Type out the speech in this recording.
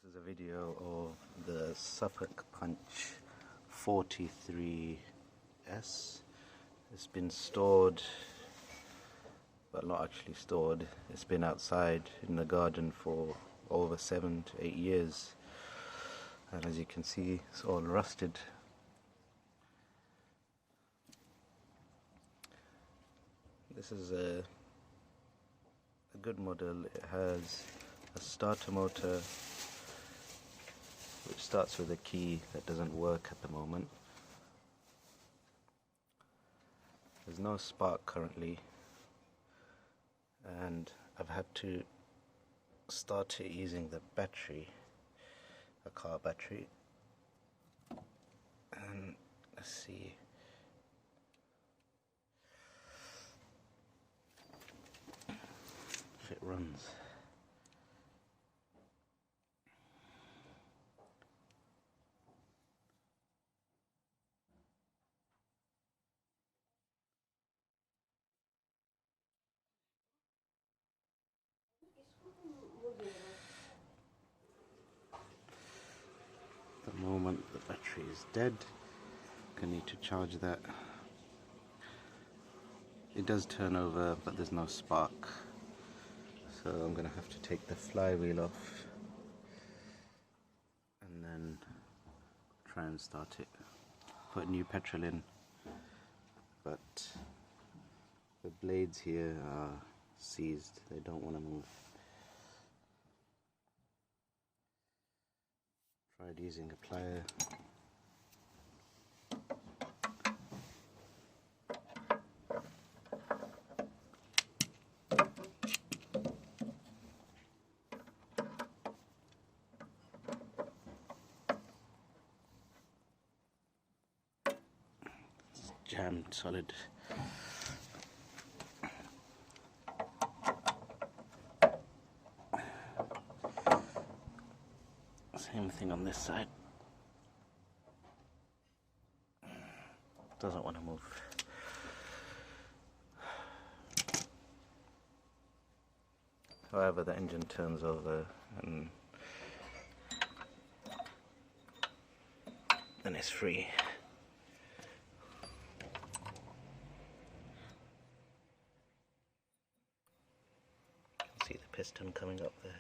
This is a video of the Suffolk Punch 43S. It's been stored, but not actually stored. It's been outside in the garden for over 7 to 8 years, and as you can see, it's all rusted. This is a good model. It has a starter motor which starts with a key that doesn't work at the moment. There's no spark currently, and I've had to start it using the battery, a car battery, and let's see. If it runs. At the moment the battery is dead. I need to charge that. It does turn over, but there's no spark. So I'm going to have to take the flywheel off and then try and start it. Put new petrol in, but the blades here are seized. They don't want to move. Tried using a plier. Jammed solid. Same thing on this side. Doesn't want to move. However, the engine turns over and it's free. See the piston coming up there.